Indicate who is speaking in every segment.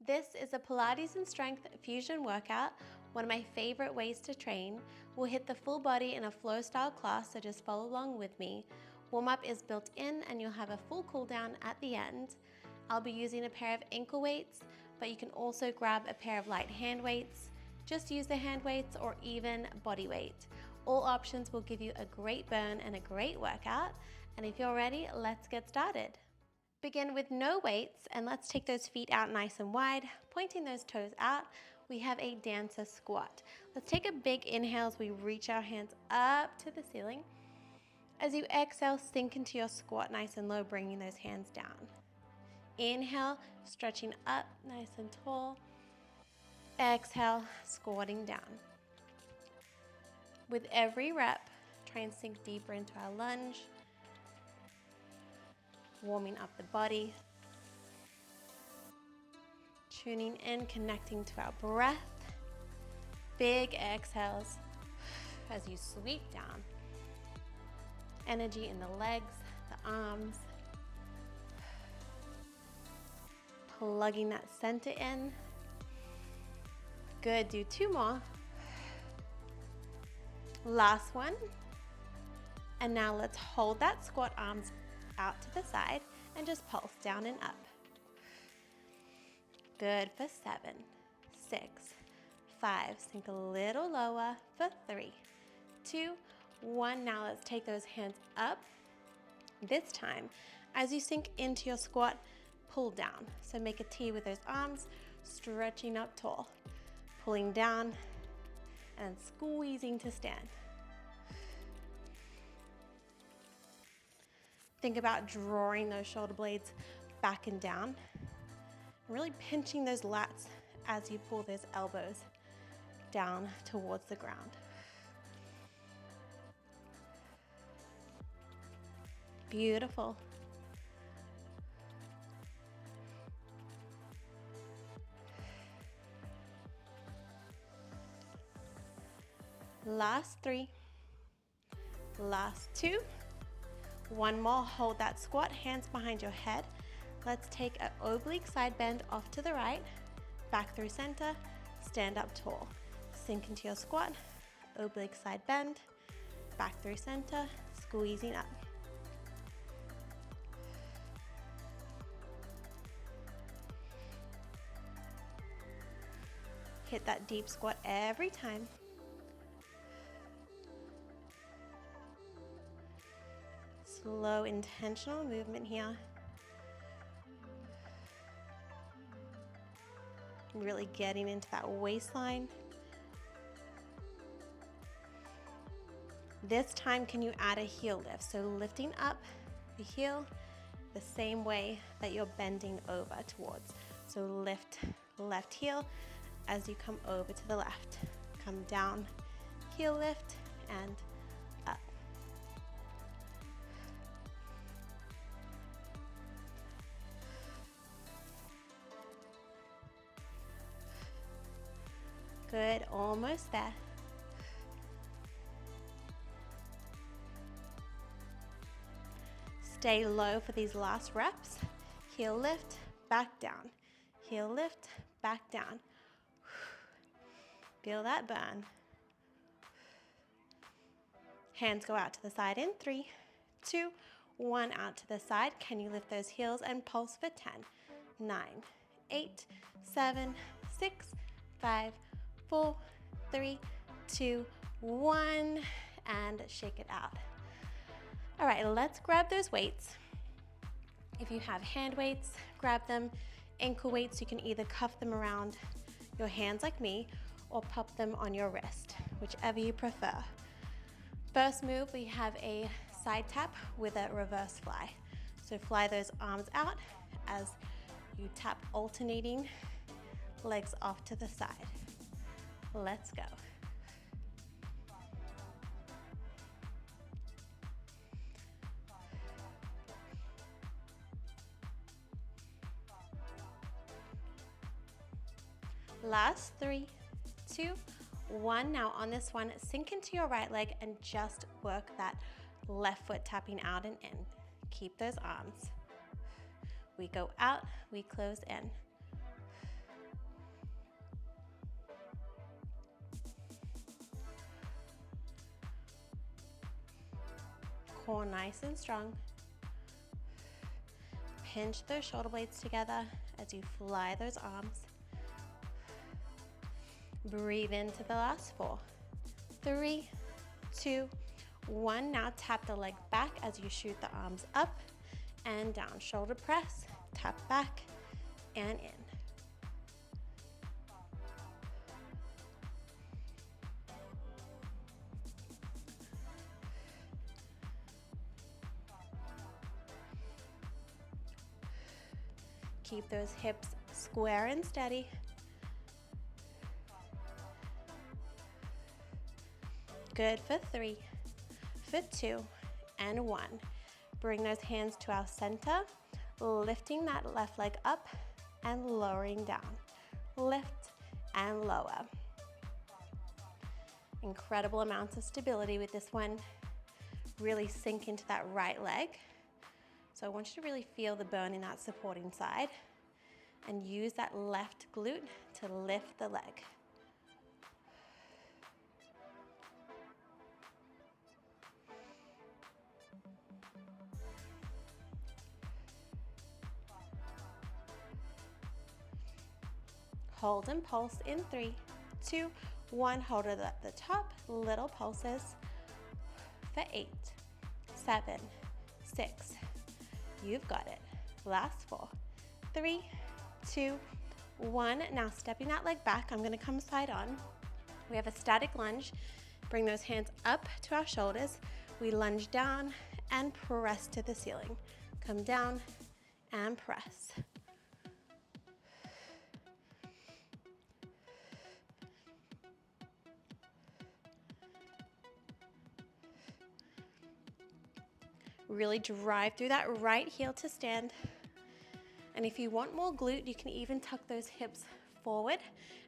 Speaker 1: This is a Pilates and Strength fusion workout, one of my favorite ways to train. We'll hit the full body in a flow style class, so just follow along with me. Warm-up is built in and you'll have a full cool down at the end. I'll be using a pair of ankle weights, but you can also grab a pair of light hand weights. Just use the hand weights or even body weight. All options will give you a great burn and a great workout. And if you're ready, let's get started. Begin with no weights and let's take those feet out nice and wide, pointing those toes out. We have a dancer squat. Let's take a big inhale as we reach our hands up to the ceiling. As you exhale, sink into your squat nice and low, bringing those hands down. Inhale, stretching up nice and tall. Exhale, squatting down. With every rep, try and sink deeper into our lunge. Warming up the body, tuning in, connecting to our breath. Big exhales as you sweep down. Energy in the legs, the arms. Plugging that center in. Good, do two more. Last one. And now let's hold that squat, arms out to the side and just pulse down and up. Good for 7, 6, 5, sink a little lower for 3, 2, 1. Now let's take those hands up. This time, as you sink into your squat, pull down. So make a T with those arms, stretching up tall, pulling down and squeezing to stand. Think about drawing those shoulder blades back and down. Really pinching those lats as you pull those elbows down towards the ground. Beautiful. Last 3. Last 2. One more, hold that squat, hands behind your head. Let's take an oblique side bend off to the right, back through center, stand up tall. Sink into your squat, oblique side bend, back through center, squeezing up. Hit that deep squat every time. Slow, intentional movement here. Really getting into that waistline. This time, can you add a heel lift? So lifting up the heel the same way that you're bending over towards. So lift left heel as you come over to the left. Come down, heel lift, and up. Good, almost there. Stay low for these last reps. Heel lift, back down. Heel lift, back down. Feel that burn. Hands go out to the side in 3, 2, 1, out to the side. Can you lift those heels and pulse for 10, 9, 8, 7, 6, 5, 4, 3, 2, 1, and shake it out. All right, let's grab those weights. If you have hand weights, grab them. Ankle weights, you can either cuff them around your hands like me or pop them on your wrist, whichever you prefer. First move, we have a side tap with a reverse fly. So fly those arms out as you tap, alternating legs off to the side. Let's go. Last 3, 2, 1. Now on this one, sink into your right leg and just work that left foot tapping out and in. Keep those arms. We go out, we close in. core nice and strong. Pinch those shoulder blades together as you fly those arms. Breathe into the last 4. 3, 2, 1. Now tap the leg back as you shoot the arms up and down. Shoulder press, tap back and in. Keep those hips square and steady. Good for 3, for 2, and 1. Bring those hands to our center, lifting that left leg up and lowering down. Lift and lower. Incredible amounts of stability with this one. Really sink into that right leg. So I want you to really feel the burn in that supporting side and use that left glute to lift the leg. Hold and pulse in 3, 2, 1. Hold it at the top, little pulses for 8, 7, 6. You've got it. Last 4, 3, 2, 1. Now stepping that leg back, I'm going to come side on. We have a static lunge. Bring those hands up to our shoulders. We lunge down and press to the ceiling. Come down and press. Really drive through that right heel to stand. And if you want more glute, you can even tuck those hips forward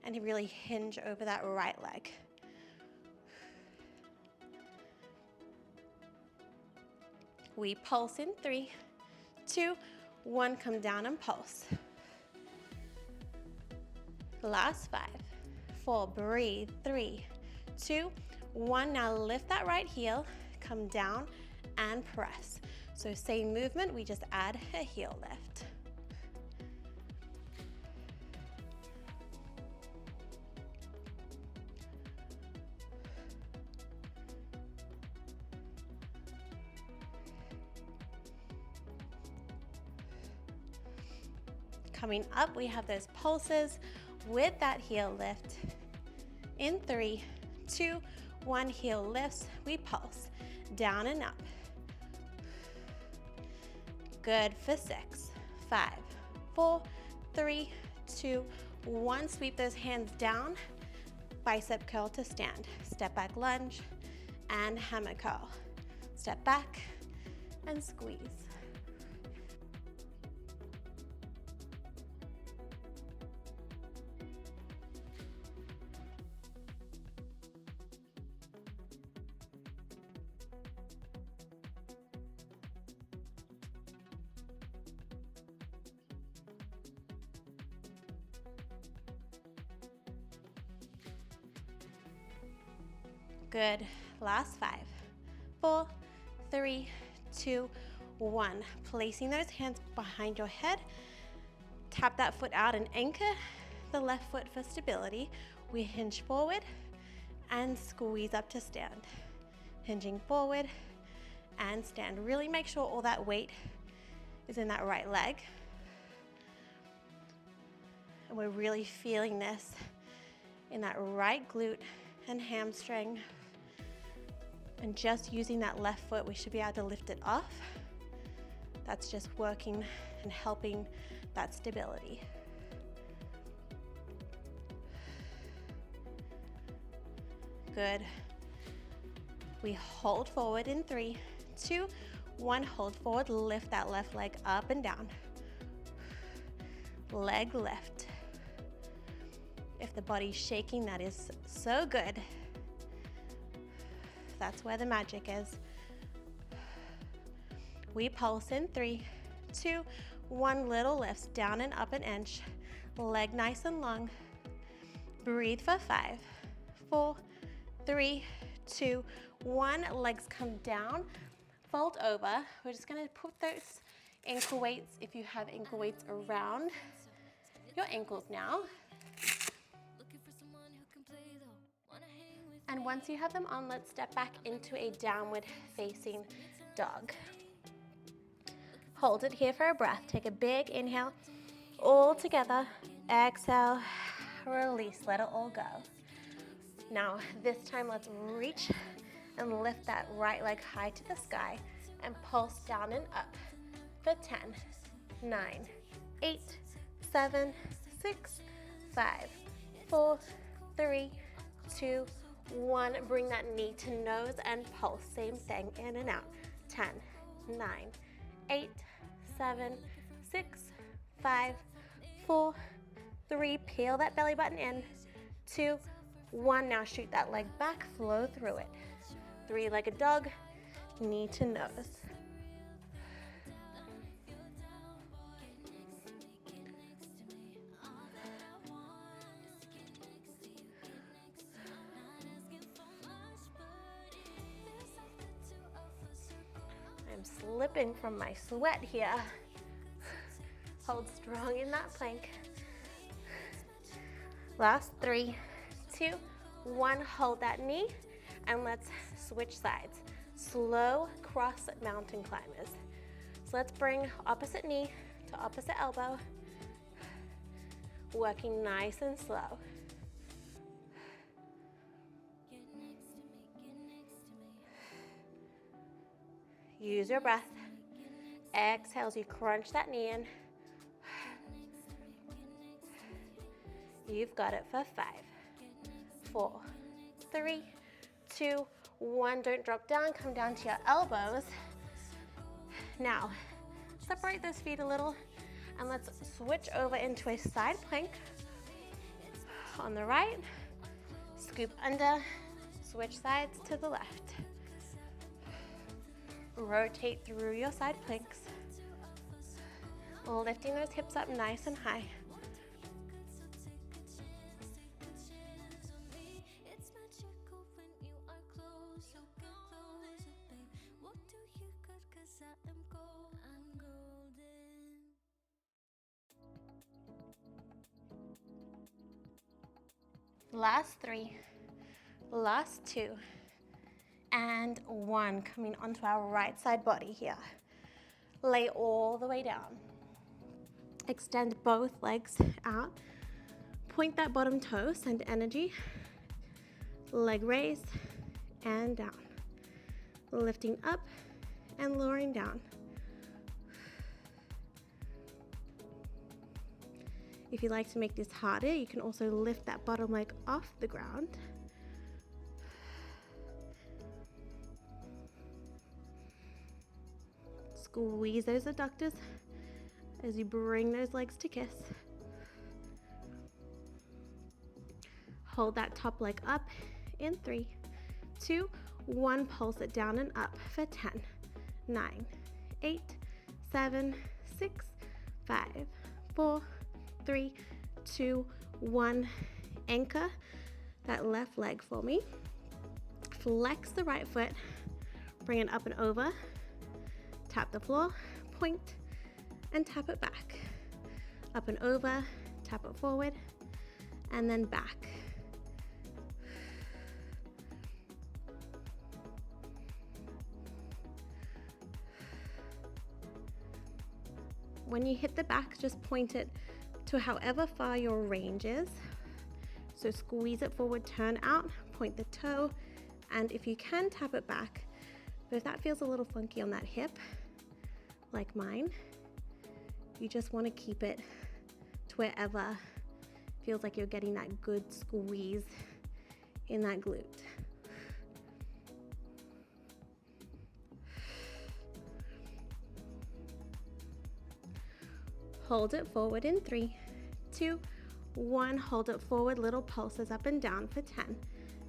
Speaker 1: and really hinge over that right leg. We pulse in 3, 2, 1. Come down and pulse. Last 5, 4. Breathe. 3, 2, 1. Now lift that right heel. Come down and press. So same movement, we just add a heel lift. Coming up, we have those pulses with that heel lift. In 3, 2, 1. Heel lifts, we pulse down and up. Good for 6, 5, 4, 3, 2, 1. Sweep those hands down, bicep curl to stand. Step back lunge and hammer curl. Step back and squeeze. Good. Last 5, 4, 3, 2, 1. Placing those hands behind your head. Tap that foot out and anchor the left foot for stability. We hinge forward and squeeze up to stand. Hinging forward and stand. Really make sure all that weight is in that right leg. And we're really feeling this in that right glute and hamstring. And just using that left foot, we should be able to lift it off. That's just working and helping that stability. Good. We hold forward in 3, 2, 1. Hold forward, lift that left leg up and down. Leg lift. If the body's shaking, that is so good. That's where the magic is. We pulse in 3, 2, 1. Little lifts down and up an inch. Leg nice and long. Breathe for 5, 4, 3, 2, 1. Legs come down. fold over. We're just gonna put those ankle weights, if you have ankle weights, around your ankles now. And once you have them on, let's step back into a downward facing dog. Hold it here for a breath. Take a big inhale, all together. Exhale, release, let it all go. Now, this time let's reach and lift that right leg high to the sky and pulse down and up for 10, 9, 8, 7, 6, 5, 4, 3, 2, 1. Bring that knee to nose and pulse. Same thing, in and out. 10, 9, 8, 7, 6, 5, 4, 3. Peel that belly button in. 2, 1. Now shoot that leg back, flow through it. 3-legged dog, knee to nose. I'm slipping from my sweat here. Hold strong in that plank. Last 3, 2, 1. Hold that knee and let's switch sides. Slow cross mountain climbers. So let's bring opposite knee to opposite elbow. Working nice and slow. Use your breath. Exhale as you crunch that knee in. You've got it for 5, 4, 3, 2, 1. Don't drop down, come down to your elbows. Now, separate those feet a little and let's switch over into a side plank. On the right, scoop under, switch sides to the left. Rotate through your side planks. Lifting those hips up nice and high. Last 3, last 2, and 1. Coming onto our right side body here. Lay all the way down. Extend both legs out. Point that bottom toe, send energy. Leg raise and down. Lifting up and lowering down. If you'd like to make this harder, you can also lift that bottom leg off the ground. Squeeze those adductors as you bring those legs to kiss. Hold that top leg up in 3, 2, 1. Pulse it down and up for 10, 9, 8, 7, 6, 5, 4, 3, 2, 1. Anchor that left leg for me. Flex the right foot. Bring it up and over. Tap the floor, point, and tap it back. Up and over, tap it forward, and then back. When you hit the back, just point it to however far your range is. So squeeze it forward, turn out, point the toe, and if you can, tap it back. But if that feels a little funky on that hip, like mine, you just want to keep it to wherever feels like you're getting that good squeeze in that glute. Hold it forward in 3, 2, 1. Hold it forward, little pulses up and down for 10,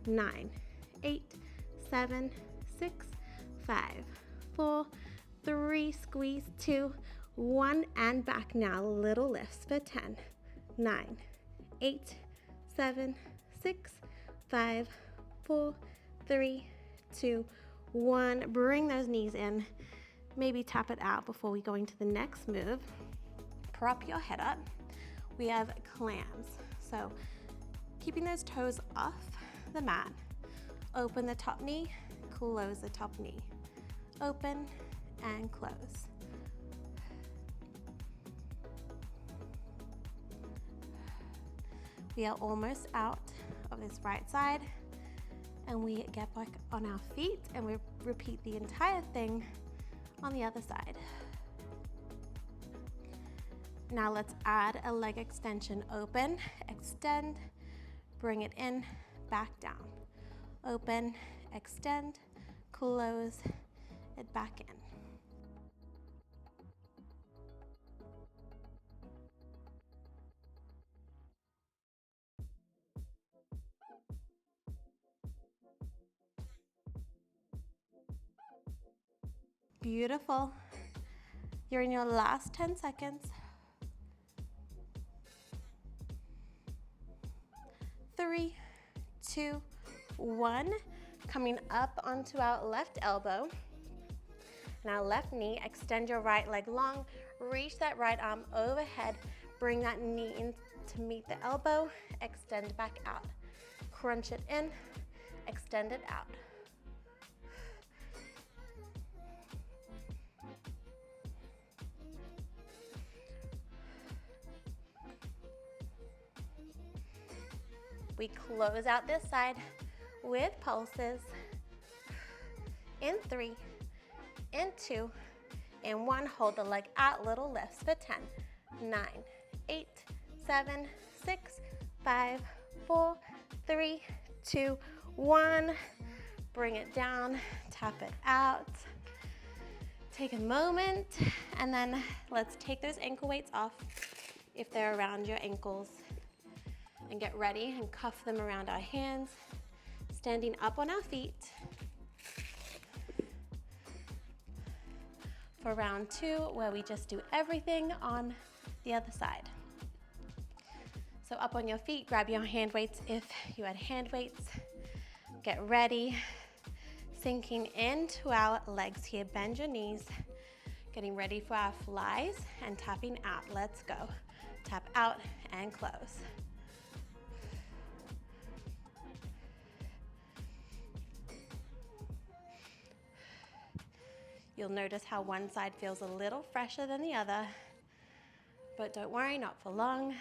Speaker 1: 9, 8, 7, 6, 5, 4, 3, squeeze, 2, 1, and back now. Little lifts for 10, 9, 8, 7, 6, 5, 4, 3, 2, 1. Bring those knees in. Maybe tap it out before we go into the next move. Prop your head up. We have clams. So keeping those toes off the mat. Open the top knee, close the top knee. Open and close. We are almost out of this right side, and we get back on our feet and we repeat the entire thing on the other side. Now let's add a leg extension. Open, extend, bring it in, back down. Open, extend, close it back in. Beautiful. You're in your last 10 seconds. 3, 2, 1. Coming up onto our left elbow. Now left knee, extend your right leg long, reach that right arm overhead, bring that knee in to meet the elbow, extend back out. Crunch it in, extend it out. We close out this side with pulses. In 3, in 2, in 1. Hold the leg out, little lifts for 10, 9, 8, 7, 6, 5, 4, 3, 2, 1. Bring it down, tap it out. Take a moment, and then let's take those ankle weights off if they're around your ankles. And get ready and cuff them around our hands, standing up on our feet for round 2, where we just do everything on the other side. So up on your feet, grab your hand weights if you had hand weights. Get ready, sinking into our legs here. Bend your knees, getting ready for our flies and tapping out. Let's go. Tap out and close. You'll notice how one side feels a little fresher than the other, but don't worry, not for long.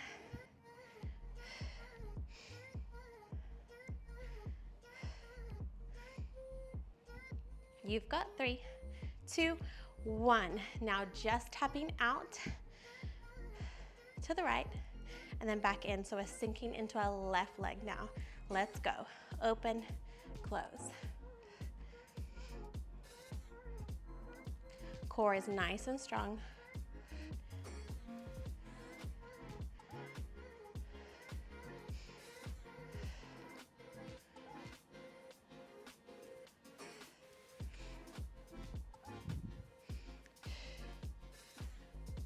Speaker 1: You've got 3, 2, 1. Now just tapping out to the right and then back in. So we're sinking into our left leg now. Let's go. Open, close. Core is nice and strong.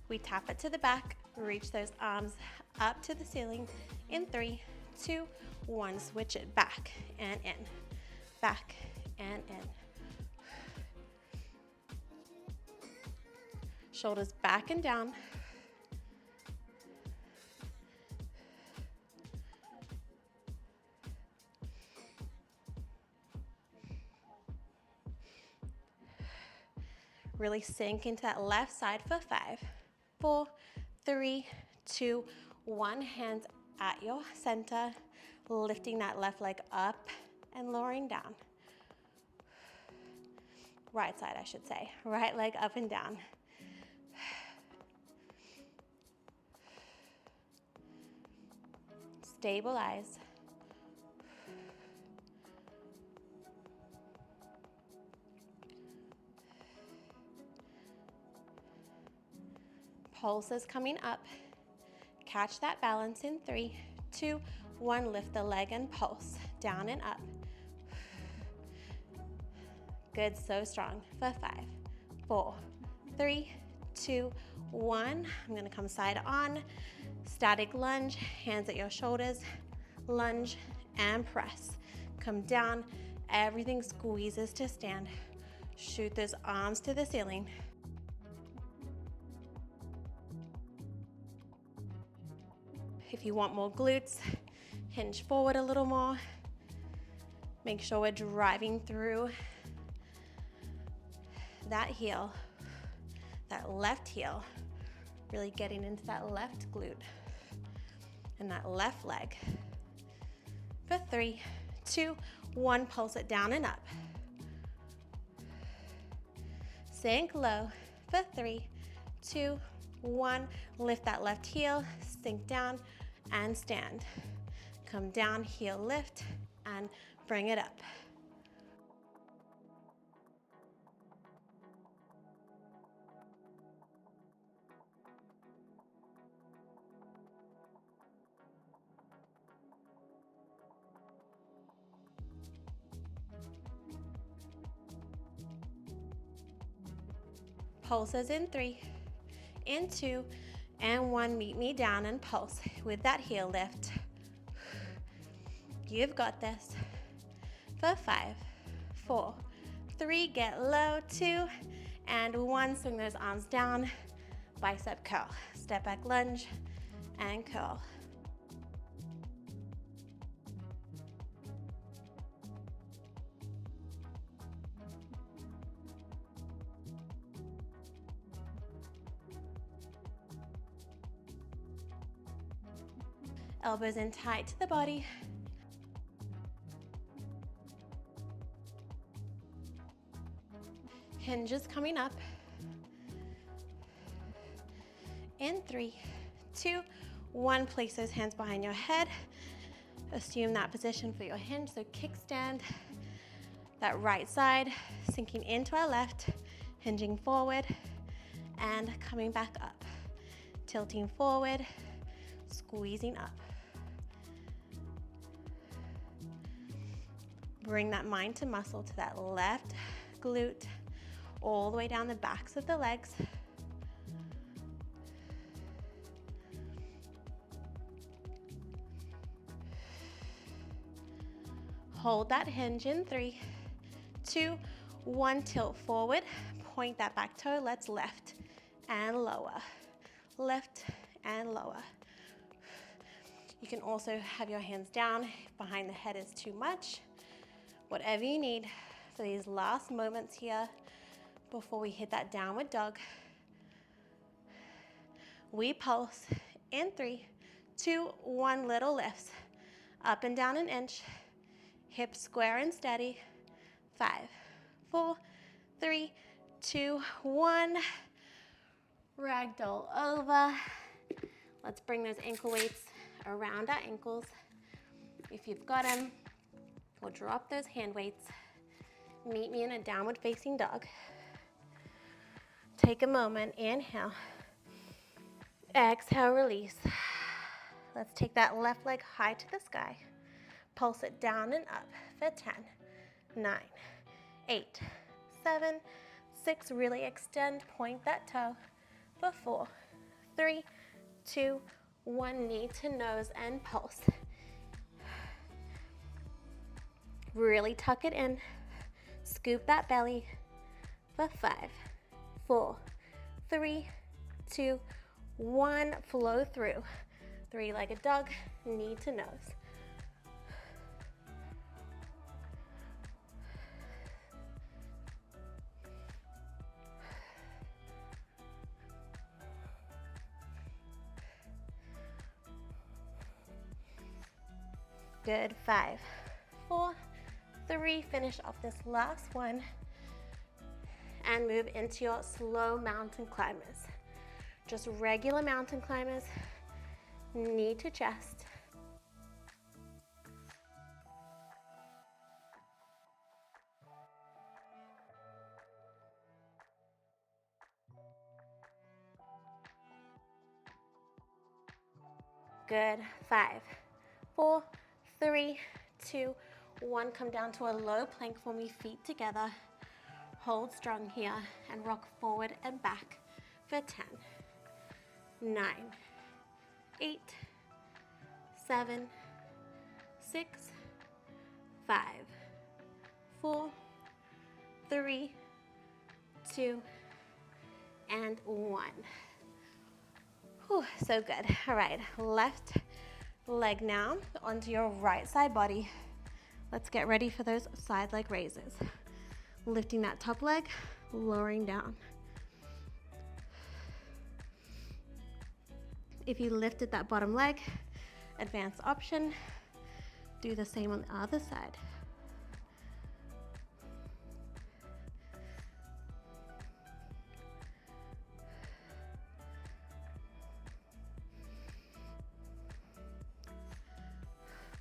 Speaker 1: We tap it to the back, reach those arms up to the ceiling. In 3, 2, 1, switch it back and in, back and in. Shoulders back and down. Really sink into that left side for 5, 4, 3, 2, 1. Hands at your center, lifting that left leg up and lowering down. Right side, I should say. Right leg up and down. Stabilize. Pulses coming up. Catch that balance in 3, 2, 1. Lift the leg and pulse. Down and up. Good, so strong. For 5, 4, 3, 2, 1. I'm gonna come side on. Static lunge, hands at your shoulders. Lunge and press. Come down, everything squeezes to stand. Shoot those arms to the ceiling. If you want more glutes, hinge forward a little more. Make sure we're driving through that heel, that left heel, really getting into that left glute and that left leg. For 3, 2, 1, pulse it down and up. Sink low for 3, 2, 1, lift that left heel, sink down and stand. Come down, heel lift, and bring it up. Pulses in 3, in 2, and 1. Meet me down and pulse with that heel lift. You've got this. For 5, 4, 3, get low, 2, and 1. Swing those arms down, bicep curl. Step back lunge and curl. Elbows in tight to the body. Hinges coming up. In 3, 2, 1, place those hands behind your head. Assume that position for your hinge, so kickstand. That right side, sinking into our left, hinging forward, and coming back up. Tilting forward, squeezing up. Bring that mind to muscle to that left glute, all the way down the backs of the legs. Hold that hinge in 3, 2, 1, tilt forward, point that back toe, let's lift and lower, lift and lower. You can also have your hands down if behind the head is too much. Whatever you need for these last moments here before we hit that downward dog. We pulse in 3, 2, 1, little lifts. Up and down an inch. Hips square and steady. 5, 4, 3, 2, 1. Ragdoll over. Let's bring those ankle weights around our ankles. If you've got them, we'll drop those hand weights. Meet me in a downward facing dog. Take a moment, inhale. Exhale, release. Let's take that left leg high to the sky. Pulse it down and up for 10, 9, 8, 7, 6. Really extend, point that toe for 4, 3, 2, 1. Knee to nose and pulse. Really tuck it in. Scoop that belly for 5, 4, 3, 2, 1. Flow through. 3-legged dog, knee to nose. Good. 5, 4, 3. Finish off this last one and move into your slow mountain climbers. Just regular mountain climbers, knee to chest. Good. 5, 4, 3, 2, 1. Come down to a low plank for me, feet together. Hold strong here and rock forward and back for 10, 9, 8, 7, 6, 5, 4, 3, 2, and 1. Whew, so good. All right, left leg now onto your right side body. Let's get ready for those side leg raises. Lifting that top leg, lowering down. If you lifted that bottom leg, advanced option, do the same on the other side.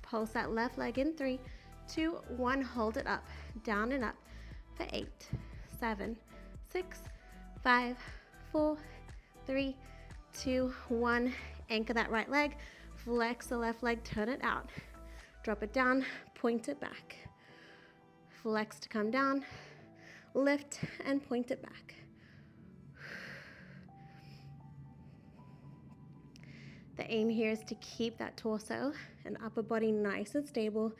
Speaker 1: Pulse that left leg in 3, 2, 1, hold it up, down and up for 8, 7, 6, 5, 4, 3, 2, 1. Anchor that right leg, flex the left leg, turn it out. Drop it down, point it back. Flex to come down, lift and point it back. The aim here is to keep that torso and upper body nice and stable.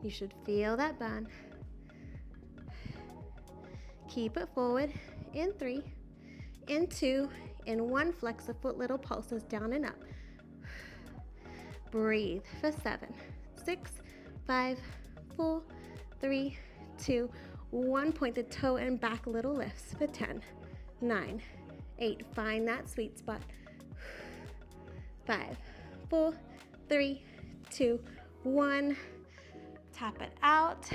Speaker 1: You should feel that burn. Keep it forward in 3, in 2, in 1, flex the foot, little pulses down and up. Breathe for 7, 6, 5, 4, 3, 2, 1. Point the toe and back, little lifts for 10, 9, 8. Find that sweet spot. 5, 4, 3, 2, 1. Tap it out.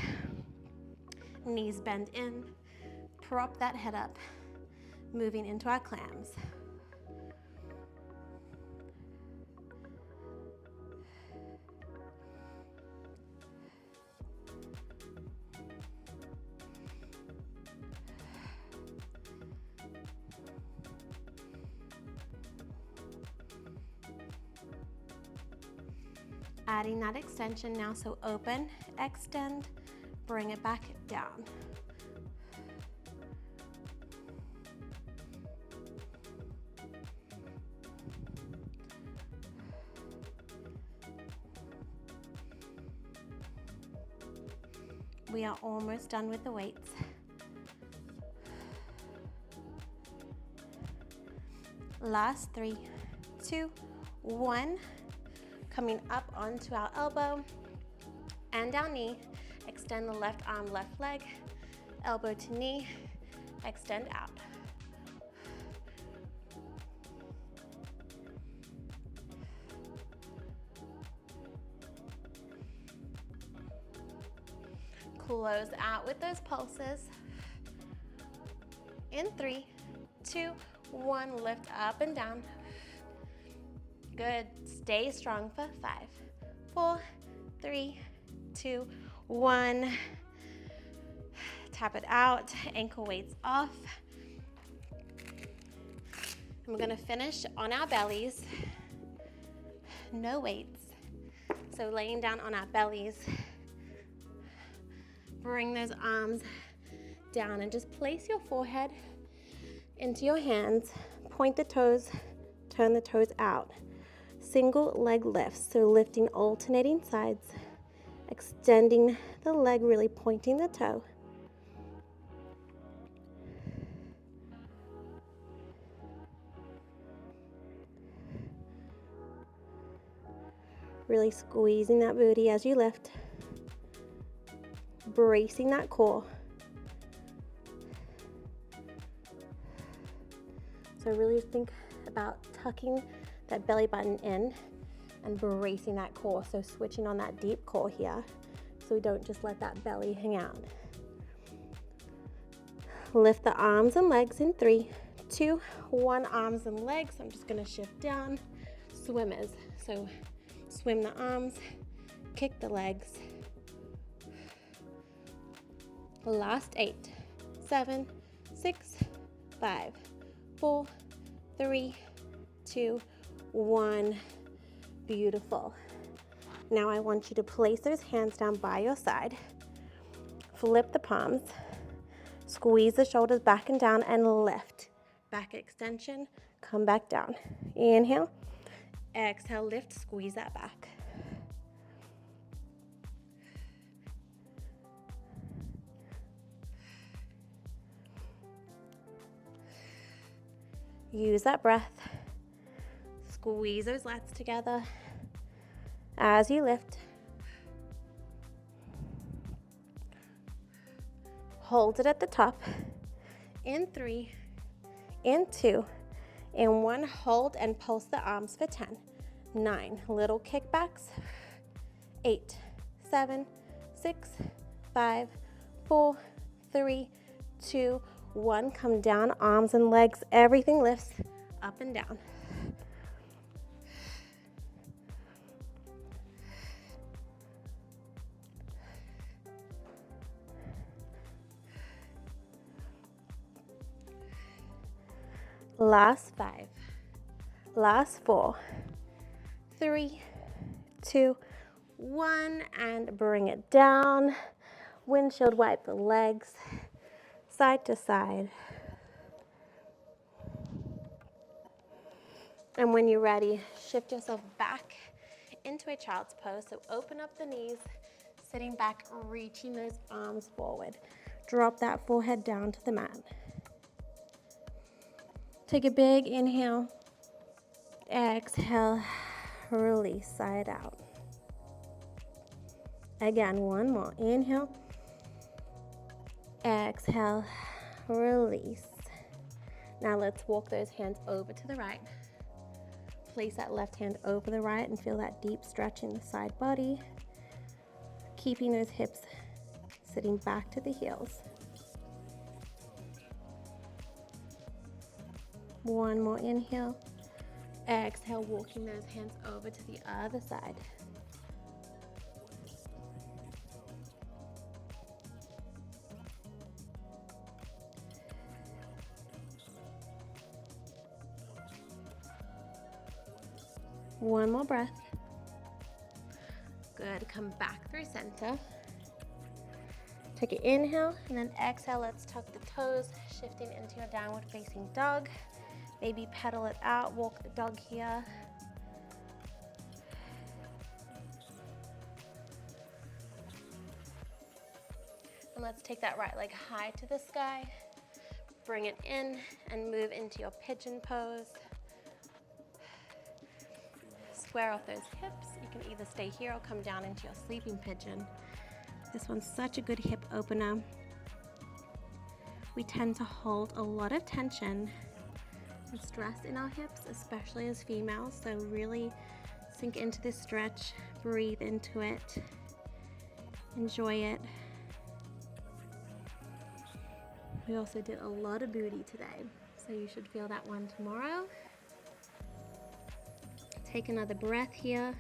Speaker 1: Knees bend in. Prop that head up. Moving into our clams. Adding that extension now, so open, extend, bring it back down. We are almost done with the weights. Last 3, 2, 1. Coming up onto our elbow and our knee. Extend the left arm, left leg, elbow to knee, extend out. Close out with those pulses. In 3, 2, 1, lift up and down. Good. Stay strong for 5, 4, 3, 2, 1. Tap it out. Ankle weights off. And we're going to finish on our bellies. No weights. So laying down on our bellies. Bring those arms down and just place your forehead into your hands. Point the toes. Turn the toes out. Single leg lifts, so lifting alternating sides, extending the leg, really pointing the toe. Really squeezing that booty as you lift, bracing that core. So really think about tucking that belly button in and bracing that core. So switching on that deep core here, so we don't just let that belly hang out. Lift the arms and legs in 3, 2, 1. Arms and legs. I'm just going to shift down. Swimmers. So swim the arms, kick the legs. Last 8, 7, 6, 5, 4, 3, 2, 1. Beautiful. Now I want you to place those hands down by your side. Flip the palms. Squeeze the shoulders back and down and lift. Back extension, come back down. Inhale, exhale, lift, squeeze that back. Use that breath. Squeeze those lats together as you lift. Hold it at the top. In 3, in 2, in 1. Hold and pulse the arms for 10, 9, little kickbacks, 8, 7, 6, 5, 4, 3, 2, 1. Come down, arms and legs, everything lifts up and down. Last 5, last 4, 3, 2, 1, and bring it down. Windshield wipe the legs, side to side. And when you're ready, shift yourself back into a child's pose. So open up the knees, sitting back, reaching those arms forward. Drop that forehead down to the mat. Take a big inhale. Exhale, release, side out. Again, one more. Inhale. Exhale, release. Now let's walk those hands over to the right. Place that left hand over the right and feel that deep stretch in the side body. Keeping those hips sitting back to the heels. One more inhale. Exhale, walking those hands over to the other side. One more breath. Good, come back through center. Take an inhale and then exhale, let's tuck the toes, shifting into your downward facing dog. Maybe pedal it out, walk the dog here. And let's take that right leg high to the sky. Bring it in and move into your pigeon pose. Square off those hips. You can either stay here or come down into your sleeping pigeon. This one's such a good hip opener. We tend to hold a lot of tension and stress in our hips, especially as females, so really sink into this stretch, breathe into it, enjoy it. We also did a lot of booty today, so you should feel that one tomorrow. Take another breath here,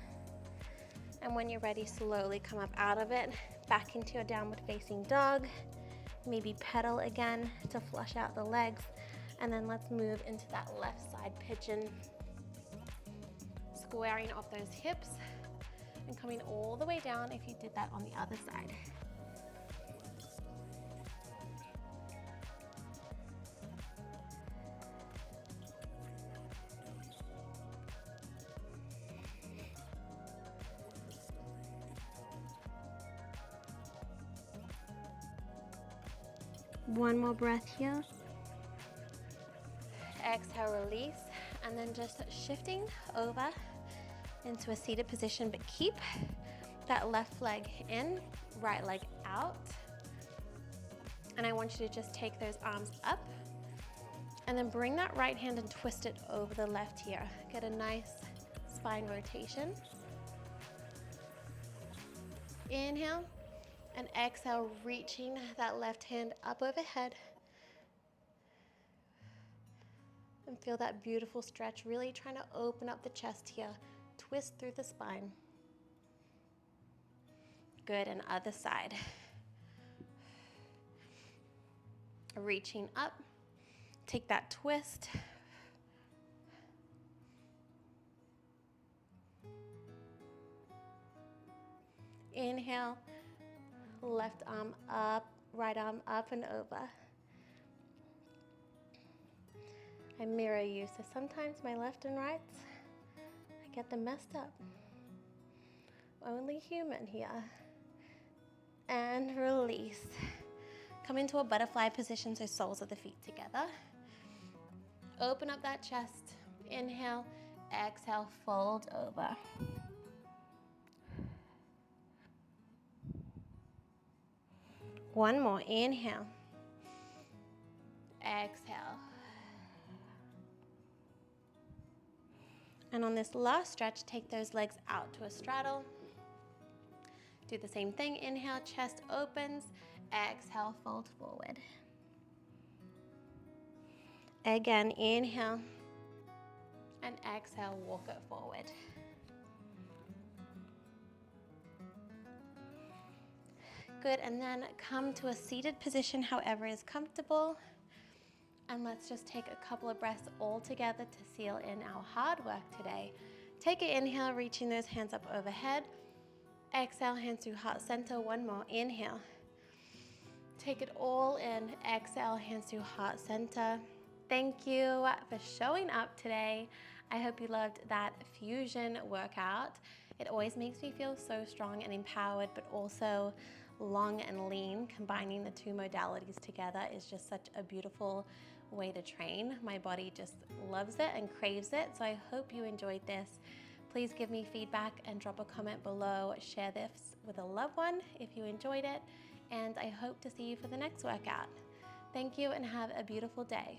Speaker 1: and when you're ready, slowly come up out of it, back into your downward facing dog. Maybe pedal again to flush out the legs, and then let's move into that left side pigeon, squaring off those hips and coming all the way down if you did that on the other side. One more breath here. Exhale, release, and then just shifting over into a seated position, but keep that left leg in, right leg out. And I want you to just take those arms up and then bring that right hand and twist it over the left here. Get a nice spine rotation. Inhale. And exhale, reaching that left hand up overhead. And feel that beautiful stretch, really trying to open up the chest here. Twist through the spine. Good, and other side. Reaching up, take that twist. Inhale. Left arm up, right arm up and over. I mirror you, so sometimes my left and rights, I get them messed up. Only human here. And release. Come into a butterfly position, so soles of the feet together. Open up that chest. Inhale, exhale, fold over. One more, inhale, exhale. And on this last stretch, take those legs out to a straddle. Do the same thing, inhale, chest opens, exhale, fold forward. Again, inhale, and exhale, walk it forward. Good, and then come to a seated position, however is comfortable. And let's just take a couple of breaths all together to seal in our hard work today. Take an inhale, reaching those hands up overhead. Exhale, hands to heart center. One more, inhale. Take it all in. Exhale, hands to heart center. Thank you for showing up today. I hope you loved that fusion workout. It always makes me feel so strong and empowered, but also long and lean. Combining the two modalities together is just such a beautiful way to train. My body just loves it and craves it. So I hope you enjoyed this. Please give me feedback and drop a comment below. Share this with a loved one if you enjoyed it. And I hope to see you for the next workout. Thank you and have a beautiful day.